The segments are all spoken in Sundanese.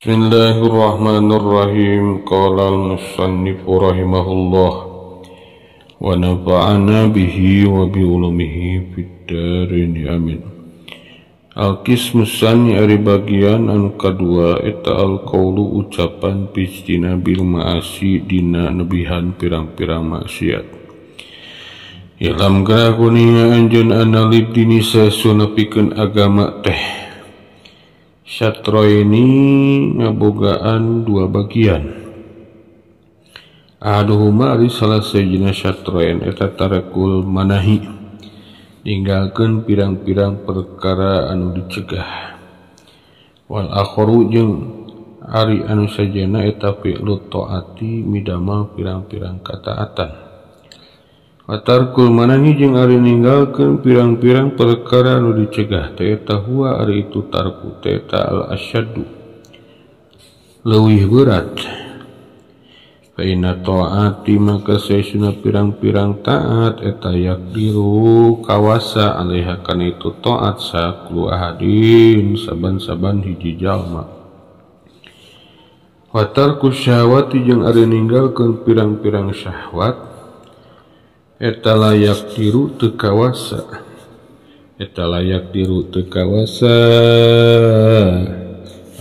Bismillahirrahmanirrahim. Qala al-musannif rahimahullah wa nafa'ana bihi wa bi ulumihi fid darin amin. Al-qismus tsani ari bagian anu kadua eta al-qaulu ucapan pistina bil ma'asi dina nebihan pirang-pirang maksiat. Ilam gerakuninya anjeun analib dini sasunapikeun agama teh. Syatro ini ngabogaan dua bagian. Ahaduhuma ari salah sejina syatroen eta tarakul manahi, ninggalkeun pirang-pirang perkara anu dicegah. Wal akharu jeung ari anu sajana eta fi'lu taati midamel pirang-pirang kataatan. Watarkul manahi jeung ari ninggalkeun pirang-pirang perkara anu dicegah teh eta huwa ari itu tarku teh eta al asyaddu leuwih berat. Fa inna taati maka saesuna pirang-pirang taat eta yakdiru kawasa alaiha kana itu taat saklu ahadin saban-saban hiji jalma. Watarku syahwati jeung ari ninggalkeun pirang-pirang syahwat eta layak diru teu kawasa, eta layak diru teu kawasa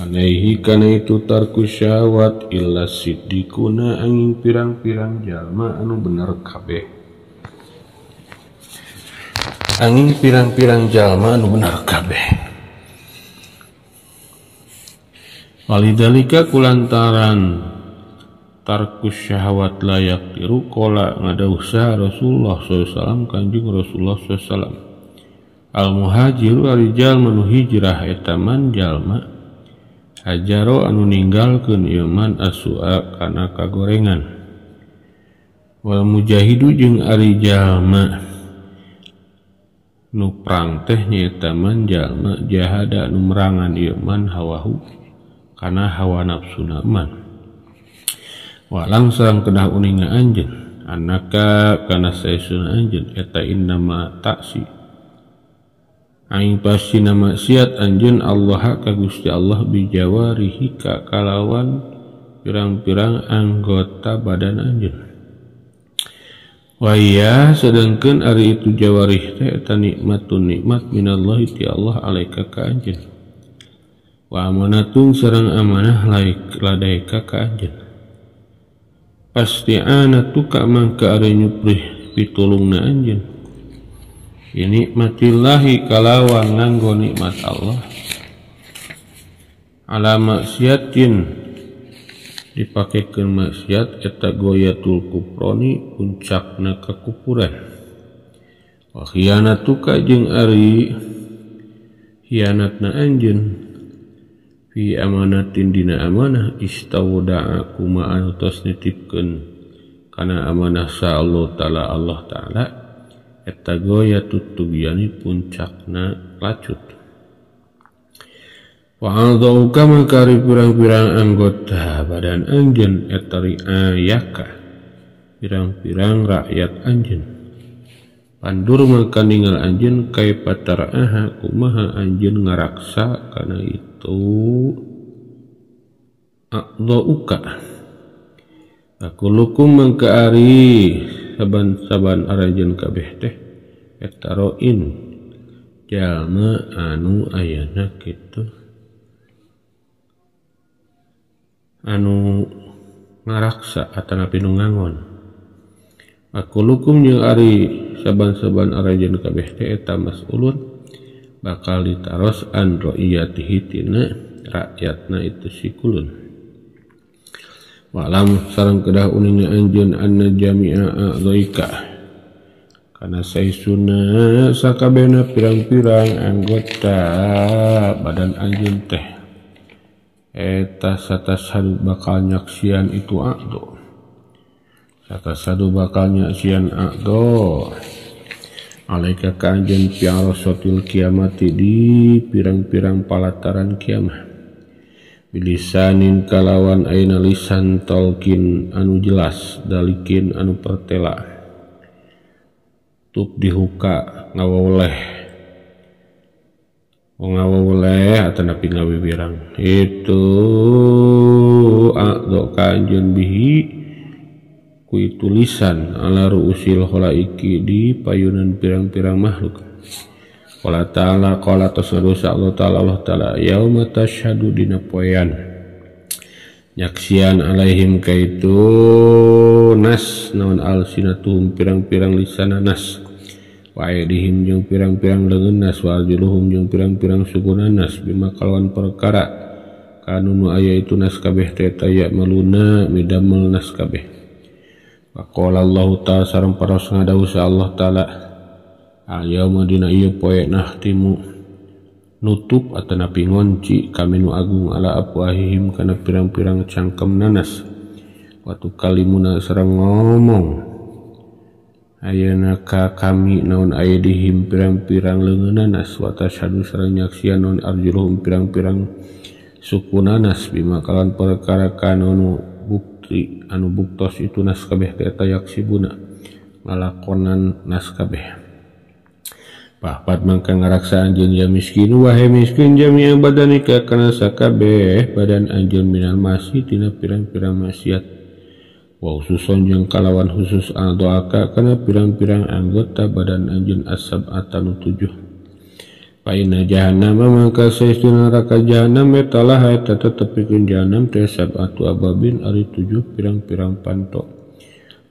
alaihi kana itu tarku syahwat illa siddiquna angin pirang-pirang jalma anu bener kabeh, angin pirang-pirang jalma anu bener kabeh. Walidalika kulantaran tarkus syahwat layak tiru kola ngadausa Rasulullah SAW kanjeng Rasulullah SAW al muhajiru arijal manu hijrah etaman jalma hajaro anu ninggalkeun iman asua kana kagorengan. Wal mujahidu jeung ari jalma nu perang teh nyaeta man jalma jahada anu merangan iman hawahu kana hawa nafsuna man. Walang sareng kedah uninga anjeun anaka kana saesun anjeun eta innama taksi aing pasti nama maksiat anjeun Allah ka Gusti Allah bijawarihi ka kalawan pirang-pirang anggota badan anjeun. Waya sedengkeun ari itu jawarih teh eta nikmatun nikmat minallahi ti Allah alaika ka anjeun. Wa amanatun sareng amanah laik ladaika ka anjeun. Pasti anatuka mangka ari nyuprih pitulungna anjeun. Ini nikmatillahi kalawan nganggo nikmat Allah. Ala maksiatin dipakekeun maksiat eta goyatul kufroni puncakna kakupuran. Wa khiyanatuka jeung ari hianatna anjeun fi amanatin dina amanah istauda'a kuma anu tos nitipkeun kana amanah sa Allah Ta'ala eta goyatut tubyani puncakna lacut. Wa a'dhauka makari pirang-pirang anggota badan anjeun eta riayaka pirang-pirang rakyat anjeun. Pandur maka ninggal anjeun kaifa tar'aha kumaha anjeun ngaraksa kana itu a'dhauka. Akulukum mangka ari saban-saban arajeun kabeh teh eta roin jalma anu ayana kitu anu ngaraksa atanapi nu ngangon. Akulukum jeung ari saban-saban arajeun kabeh teh eta mas'ulun bakal ditaros an ro'iyatihi tina rakyatna itu sikulun. Walam sareng kedah uninga anjeun anna jami'a a'dhaika kana saesuna sakabehna pirang-pirang anggota badan anjeun teh eta satasadu bakal nyaksian itu a'dho, satasadu bakal nyaksian a'dho alaika ka anjeun fi arasatil kiamati di pirang-pirang palataran kiamah. Bilisanin kalawan aina lisan talkin anu jelas dalikin anu pertela tub dihuka ngawoleh ngawawoleh atau napi ngawibirang itu a'do kanjen bihi kui tulisan ala ru'usil khalaiki di payunan pirang-pirang makhluk. Qala ta'ala qala tasarrusa Allah ta'ala yauma tasyhadu dina poean nyaksian alaihim kaitu nas naon alsinatuhum pirang-pirang lisana nas wa aydihim jeung pirang-pirang leungeun nas wa arjuluhum jeung pirang-pirang suguna nas bima kalawan perkara kanu nu aya itu nas kabeh teh taya maluna midamel nas kabeh. Wa qala Allah ta'ala sareng paros ngadawuh sa Allah ta'ala al-yauma dina ieu poe nahtimu nutup atau napi ngonci kami nu agung ala afwahihim kana pirang-pirang cangkem nanas watu kalimuna sareng ngomong ayeuna ka kami naon aydihim pirang-pirang leungeun nanas wa tasyhadu sareng nyaksian naon arjuluhum pirang-pirang suku nanas bima kalawan perkara kana nu bukti anu buktos itu nas kabeh teh yaksibuna ngalakonan nas kabeh. Pahpat mangka ngaraksa anjeun ya miskin wahai miskin jami'a badanika kana sakabeh badan anjeun minal masih tina pirang-pirang maksiat wa khususon jeung kalawan khusus doaka kana pirang-pirang anggota badan anjeun as-sab'atanu 7. Fa inna jahannama mangka saestuna neraka jahannam etalah eta tetepikeun jahannam teh sab'atu ababin ari 7 pirang-pirang panto.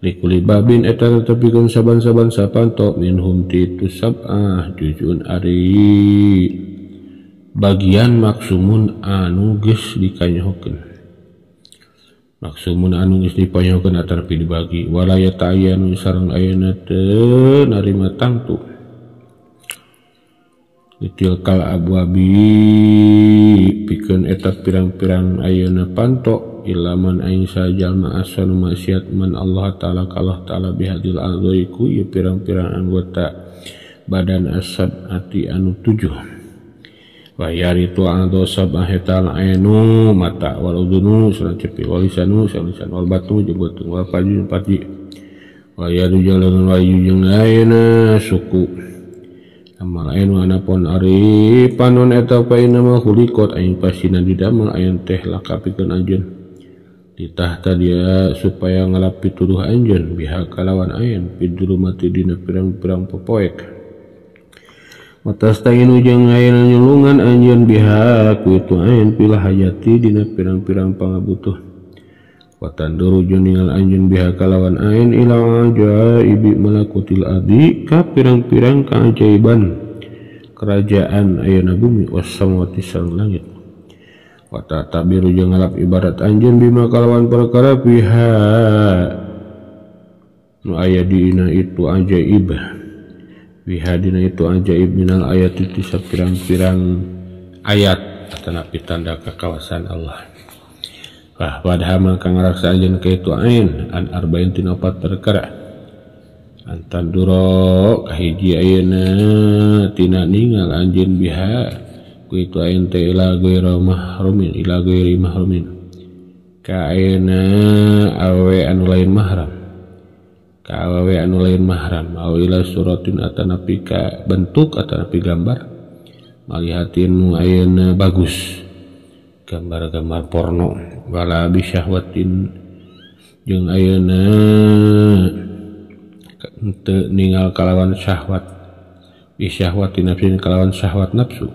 Likuli babin eta tetepikeun saban-saban sapanto minhum titu sab'ah juzun ari bagian maksumun anu geus dikanyohkeun. Maksumun anu geus dipanyohkeun atarpi dibagi wala yata'ayyanu sareng ayeuna teu narima tangtu. Tilkal abwabi pikeun eta pirang-pirang ayeuna panto ilaman aing sajalma asal maksiat man Allah ta'ala kalah ta'ala bihadil a'dhaiku ieu pirang-pirang anggota badan asab ati anu 7. Wa yaritu a'dha sab'ah etal ainu mata wal udhunu sareng cepil wal lisanu sareng lisan wal batu jeung beuteung wal paju jeung paji wa yadu jalan wayu jeung ayeuna suku amal ainu anapun ari panon eta pa inama khuliqat aing pasina didamel ayeun teh lakapikeun anjeun ditahta dia supaya ngalapi tuduh anjeun biha kalawan ayeun pidulumati dina pirang-pirang popoek matastayinu jeung ayeuna nyulungan anjeun biha ku itu ayeun pilah hajati dina pirang-pirang pangabutuh watanduru jeung ningal anjeun biha kalawan ayeun ila ajaibi malakutil ardi ka pirang-pirang kaajaiban kerajaan ayeuna bumi wassamawati sareng langit wa ta'tabiru jeung ngalap ibarat anjeun bima kalawan perkara biha nu aya dina itu ajaib biha dina itu ajaib minal ayat itu sapirang-pirang ayat atanapi tanda kekawasan Allah. Padahal mangka ngaraksa anjeun ka itu ain an arba'in tina 4 perkara antan duro kahiji ayeuna tina ningal anjeun biha ku itu ain teh ila ghairi mahrumin ka ayeuna awewe anu lain mahram aw ila suratin atanapi ka bentuk atanapi gambar malihatin nu ayeuna bagus gambar-gambar porno wala bisyahwatin jeung ayeuna teu ningal kalawan syahwat bisyahwatin nafsin kalawan syahwat nafsu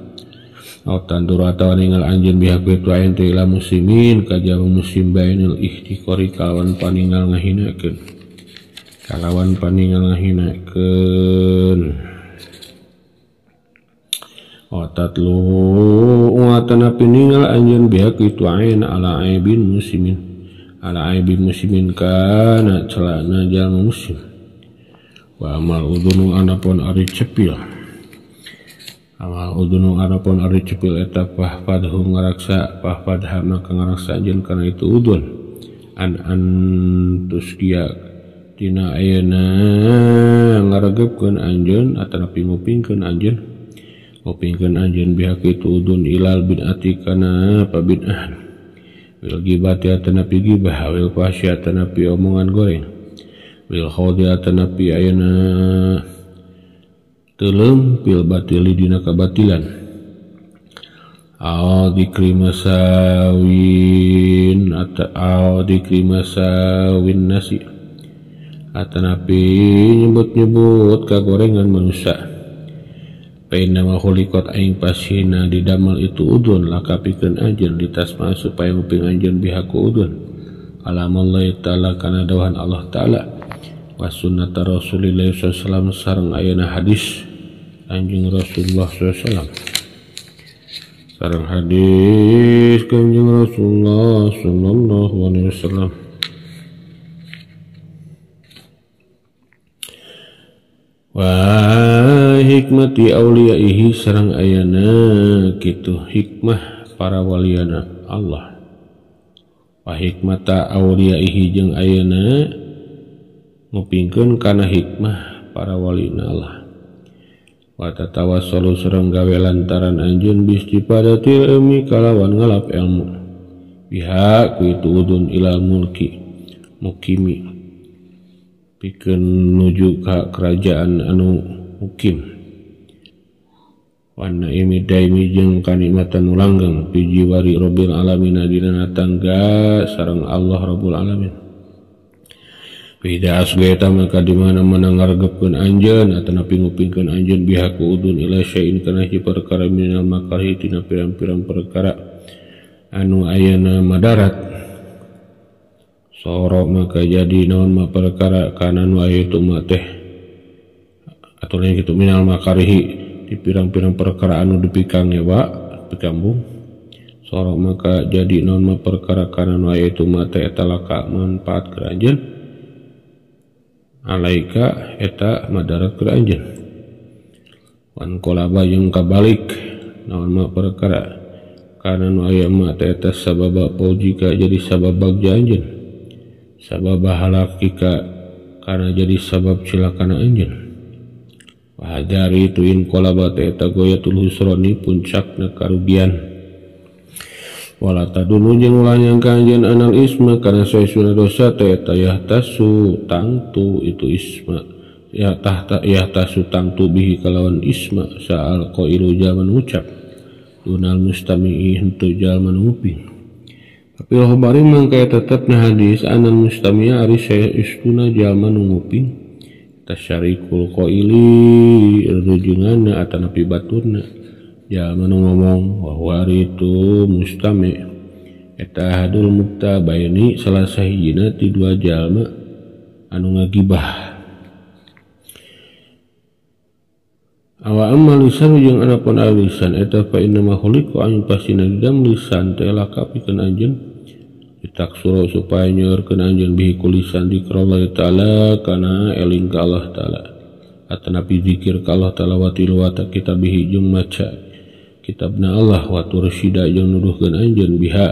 au tandur atawa ningal anjeun biha ku itu ayeun teh ila muslimin ka jama muslim bainal ihtiqari kalawan paningal ngahinakeun Watatlu watana piningal anjeun biha kitu ain ala aibin muslimin kana celana jalma muslim wa amal udunu anapun ari cepil eta pahfadhu ngaraksa pahfadha maka ngaraksa anjeun kana itu udun tuskia tina ayeuna ngaregepkeun anjeun atanapi ngupingkeun anjeun biha kitu udun ilal bid'ati kana pabid'ah wil gibati atanapi gibah wil fahsyi atanapi omongan goreng wil khawdi atanapi ayeuna teuleum pil batili dina kabatilan dzikri masawin atau dzikri masawin nasi atanapi nyebut-nyebut kagorengan manusia. Painna ma khuliqat aing pasina didamel itu udun lakapikeun anjeun ditasma supaya nguping anjeun bihaku udun alamallahi ta'ala kana dawahan Allah ta'ala wa sunnata Rasulillah sallallahu sareng ayeuna hadis Kanjeng Rasulullah sallallahu sareng hadis Kanjeng Rasulullah sallallahu alaihi wasallam. Wa hikmati auliyaihi sareng ayana kitu hikmah para waliana Allah. Wa hikmata auliyaihi jeung ayana ngupingkeun kana hikmah para walina Allah. Wa tatawassalu sareng gawe lantaran anjeun bistiqadatil ilmi kalawan ngalap ilmu. Biha ku itu udun ilal mulki mukimi pikeun nuju ka kerajaan anu mukim wana imi daimi jeung kanikmatan ulanggeng pijiwari rabbil alamin dina tangga sareng Allah rabbul alamin. Bida asgaita maka di mana-mana ngargepkeun anjeun atanapi ngupingkeun anjeun bihaku udun ila syai'in kana hiji perkara minal makarih tina pirang-pirang perkara anu ayana madarat. Sorok maka jadi naon ma perkara kana nu aya itu mah teh aturan kitu minal makarihi di pirang-pirang perkara anu dipikang nyewa pikambung. Sorok maka jadi naon ma perkara kana nu aya itu mah teh eta laka manfaat ka anjeun alaika eta madarat ka anjeun. Wan kolaba jeung kabalik naon ma perkara kana nu aya mah teh eta sababa paujika jadi sabab bagja anjeun. Sabab halakika karena jadi sabab cilakana anjeun. Wahadari tuin kolabat eta goyatul husroni puncakna karugian. Wala tadunu jeung ulah nyangka anjeun anal isma kana saesuna dosa teh eta yahtasu tangtu itu isma ya tahta yahtasu tangtu bihi kalawan isma saal qailu jalman ucap dunal mustami'i henteu jalman nguping. Tapi Allah bari mangkaya tetapna hadis anal mustami'a ari saya istuna jalma nu nguping tasyarikul qaili rujunganna atanapi baturna jalma nu ngomong bahwa itu mustami' eta hadul muktabaini salah sahijina ti dua jalma anu ngagibah. Awa amal lisan jeung anapun lisan eta fa inna ma khuliqa an pasina didam lisan teh lakapikeun anjeun ditaksuro supaya nyeurkeun anjeun bihi kulisan dzikrullah taala kana eling ka Allah taala atanapi zikir ka Allah taala wa tilawata kitabihi jeung maca kitabna Allah wa tursyida jeung nuduhkeun anjeun biha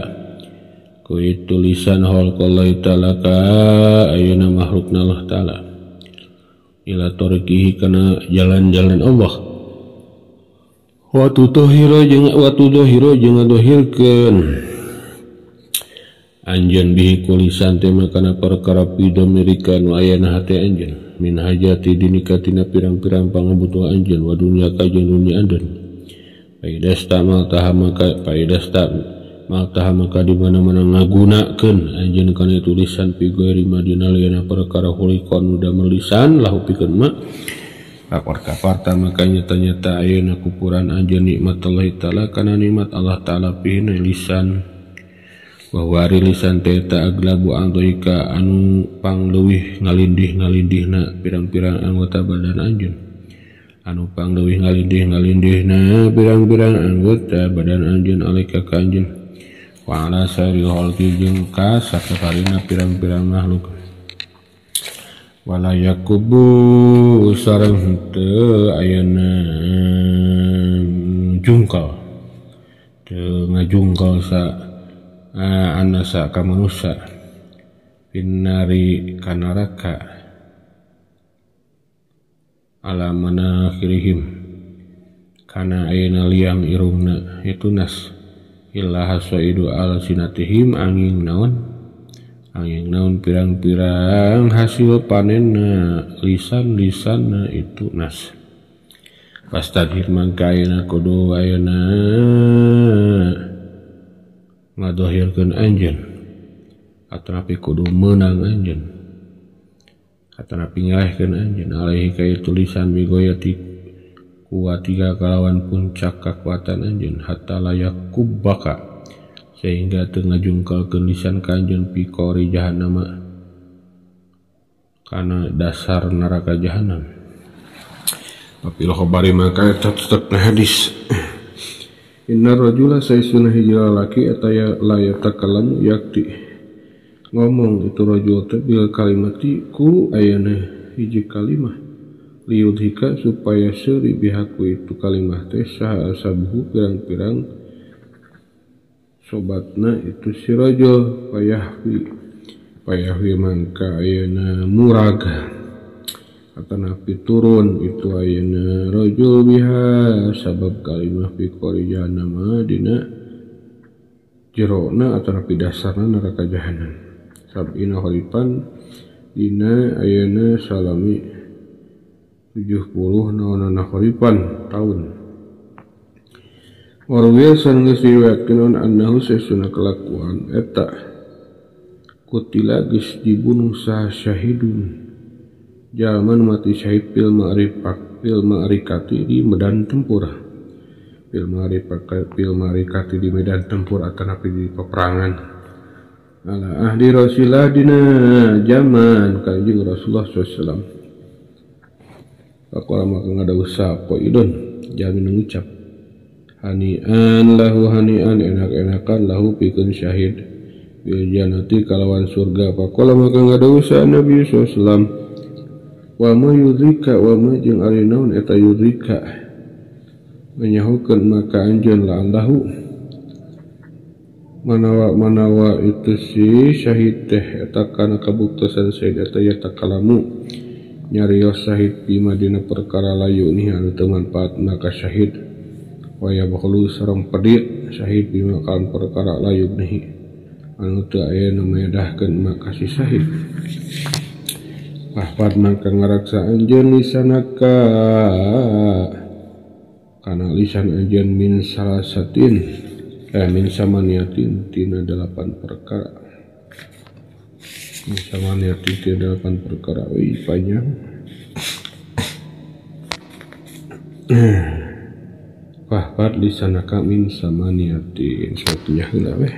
ku itu lisan hal Allah taala ka ayeuna makhlukna Allah taala ila tariqihi kana jalan-jalan Allah wa tutohiro jeung ngadohirkeun anjeun bihi kulisan teh kana perkara pidomirikan nu aya na hate anjeun min hajati dinikatina pirang-pirang pangabutuh anjeun wa dunya ka jeung dunya anjeun paidasta maka di mana-mana ngagunakeun anjeun kana tulisan pigoiri madina liana perkara hulikon udah melisan lahu pikeun ma kafarta maka nyata-nyata ayeuna kupuran anjeun nikmat Allah taala kana nikmat Allah taala pihna lisan bahwa lisan teh ta aglabu andoika anu pangleuwih ngalindih-ngalindihna pirang-pirang anggota badan anjeun anu pangleuwih ngalindih-ngalindihna pirang-pirang anggota badan anjeun alika ka anjeun wa ala sari halqi jeung ka sakarina pirang-pirang makhluk wala yakubu sareng henteu ayana jungkal teu ngajungkal sa anasa ka manusia pinnari kana neraka ala manakhirihim kana ayana liang irungna itu nas illa hasaidu al sinatihim angin naon pirang-pirang hasil panenna lisan-lisanna itu nas Pastadhir mangka ayeuna kudu ayeuna ngadohirkeun anjeun atanapi kudu meunang anjeun atanapi ngalehkeun anjeun alaihi kaya tulisan bigoyati kuatiga kalawan puncak kakuatan anjeun hatta layak kubbaka sehingga teu ngajungkelkeun lisan ka anjeun pikori jahannama kana dasar neraka jahanam. Tapi khabari maka tetep hadis inna rajula sayyiduna hijrah laki ataya la yatakallamu yakti ngomong itu rajul teh bil kalimati ku ayeuna hiji kalimah liyudhika supaya seuri bihaku itu kalimah teh saha asabuhu pirang-pirang sobatna itu si rajul payahwi mangka ayeuna muraga atanapi turun itu ayeuna rajul biha sabab kalimah fi qori jahannam dina jerona atanapi dasarna neraka jahanam sab'ina khalipan dina ayeuna salami 70 naonana khalipan tahun. Warwiya sanggeus diriwayatkeun annahu sesuna kelakuan eta kutila geus dibunuh saha syahidun jalman mati syahid pil ma'rikati di medan tempur pil ma'rikati di medan tempur atanapi di peperangan ala ahli Rasulullah dina zaman kanjeng Rasulullah SAW. Pakola maka ngadawu sapoidon jamin ngucap hanian lahu hanian enak-enakan lahu pikeun syahid bil jannati kalawan surga. Pakola maka ngadawu sa Nabi SAW wa ma yudrika wa ma jeung ari naon eta yudrika menyahukeun maka anjeun la allahu manawa itu si syahid teh eta kana kabuktosan syahid eta ya takalamu nyarios syahid di madina perkara layu nih anu teu manfaatna ka syahid wa ya bakhlu sareng pedit syahid di makan perkara layu nih anu teu aya nu medahkeun maka si syahid. Ahpad mangka ngaraksa anjeun lisanaka kana lisan anjeun min salasatin min samaniatin tina 8 perkara min samaniatin tina 8 perkara panjang ahpad lisanaka min samaniatin satunya heula weh